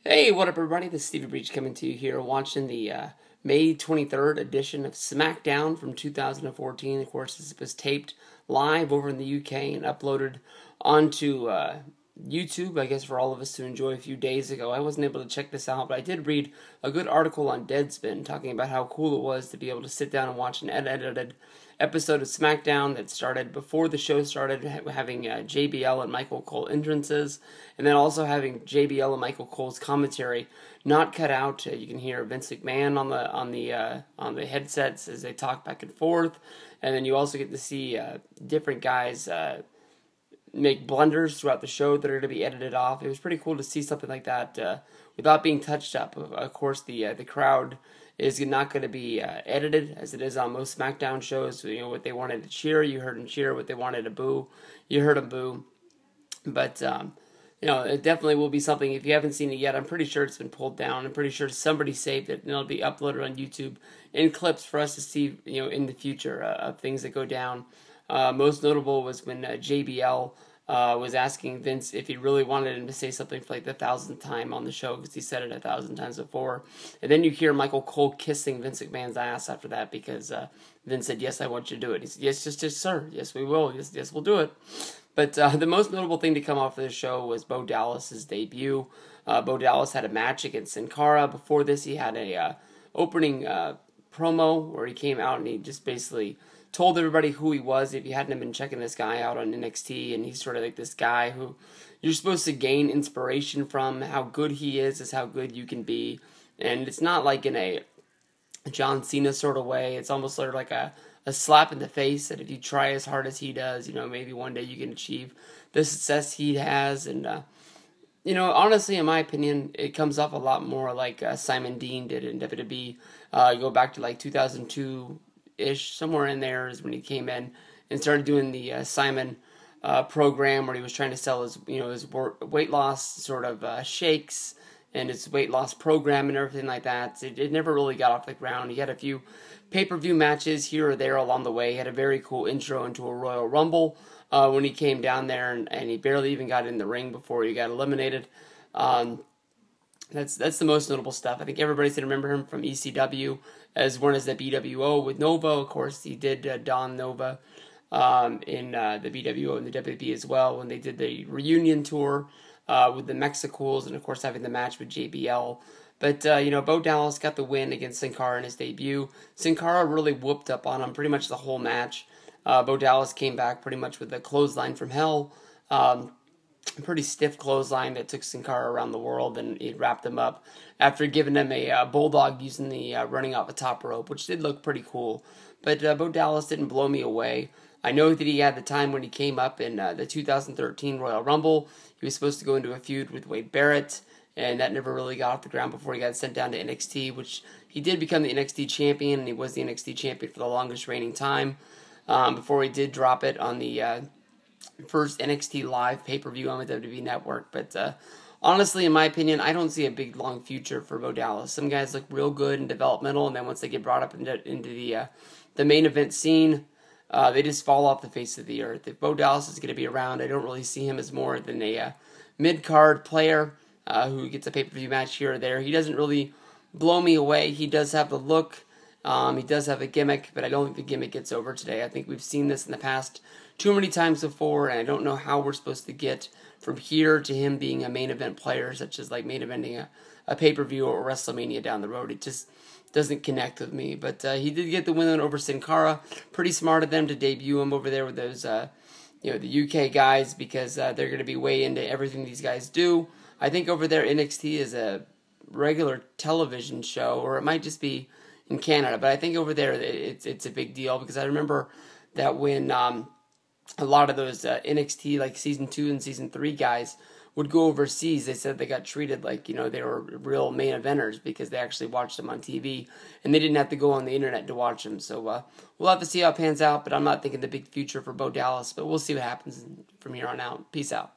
Hey, what up, everybody? This is Stevie Breach coming to you here, watching the May 23rd edition of SmackDown from 2014. Of course, this was taped live over in the UK and uploaded onto YouTube, I guess, for all of us to enjoy a few days ago. I wasn't able to check this out, but I did read a good article on Deadspin talking about how cool it was to be able to sit down and watch an edited episode of SmackDown that started before the show started, having JBL and Michael Cole entrances, and then also having JBL and Michael Cole's commentary not cut out. You can hear Vince McMahon on the headsets as they talk back and forth, and then you also get to see different guys make blunders throughout the show that are going to be edited off. It was pretty cool to see something like that without being touched up. Of course, the crowd is not going to be edited as it is on most SmackDown shows. You know, what they wanted to cheer, you heard them cheer. What they wanted to boo, you heard them boo. But you know, it definitely will be something. If you haven't seen it yet, I'm pretty sure it's been pulled down. I'm pretty sure somebody saved it, and it'll be uploaded on YouTube in clips for us to see, you know, in the future of things that go down. Most notable was when JBL was asking Vince if he really wanted him to say something for like the 1,000th time on the show, because he said it 1,000 times before. And then you hear Michael Cole kissing Vince McMahon's ass after that, because Vince said, "Yes, I want you to do it." He said, "Yes, just sir. Yes, we will. Yes, we'll do it." But the most notable thing to come off of the show was Bo Dallas's debut. Bo Dallas had a match against Sin Cara. Before this, he had a opening promo where he came out and he just basically told everybody who he was. If you hadn't been checking this guy out on NXT, and he's sort of like this guy who you're supposed to gain inspiration from. How good he is how good you can be. And it's not like in a John Cena sort of way. It's almost sort of like a slap in the face that if you try as hard as he does, you know, maybe one day you can achieve the success he has. And you know, honestly, in my opinion, it comes off a lot more like Simon Dean did in WWE. You go back to like 2002-ish, somewhere in there is when he came in and started doing the Simon program where he was trying to sell his, you know, his weight loss sort of shakes and his weight loss program and everything like that. It never really got off the ground. He had a few pay-per-view matches here or there along the way. He had a very cool intro into a Royal Rumble when he came down there, and he barely even got in the ring before he got eliminated. That's the most notable stuff. I think everybody's going to remember him from ECW as well as the BWO with Nova. Of course, he did Don Nova in the BWO and the WWE as well when they did the reunion tour with the Mexicools, and of course having the match with JBL. But, you know, Bo Dallas got the win against Sin Cara in his debut. Sin Cara really whooped up on him pretty much the whole match. Bo Dallas came back pretty much with a clothesline from hell. A pretty stiff clothesline that took Sin Cara around the world, and it wrapped him up after giving him a bulldog using the running off the top rope, which did look pretty cool. But Bo Dallas didn't blow me away. I know that he had the time when he came up in the 2013 Royal Rumble. He was supposed to go into a feud with Wade Barrett, and that never really got off the ground before he got sent down to NXT, which he did become the NXT champion, and he was the NXT champion for the longest reigning time before he did drop it on the first NXT Live pay-per-view on the WWE Network. But honestly, in my opinion, I don't see a big, long future for Bo Dallas. Some guys look real good and developmental, and then once they get brought up into the main event scene, they just fall off the face of the earth. If Bo Dallas is going to be around, I don't really see him as more than a mid-card player who gets a pay-per-view match here or there. He doesn't really blow me away. He does have the look. He does have a gimmick, but I don't think the gimmick gets over today. I think we've seen this in the past too many times before, and I don't know how we're supposed to get from here to him being a main event player, such as like main eventing a pay-per-view or WrestleMania down the road. It just doesn't connect with me. But he did get the win over Sin Cara. Pretty smart of them to debut him over there with those, you know, the UK guys, because they're going to be way into everything these guys do. I think over there NXT is a regular television show, or it might just be in Canada. But I think over there it's a big deal, because I remember that when a lot of those NXT like season 2 and season 3 guys would go overseas, they said they got treated like, you know, they were real main eventers because they actually watched them on TV and they didn't have to go on the internet to watch them. So we'll have to see how it pans out, but I'm not thinking the big future for Bo Dallas, but we'll see what happens from here on out. Peace out.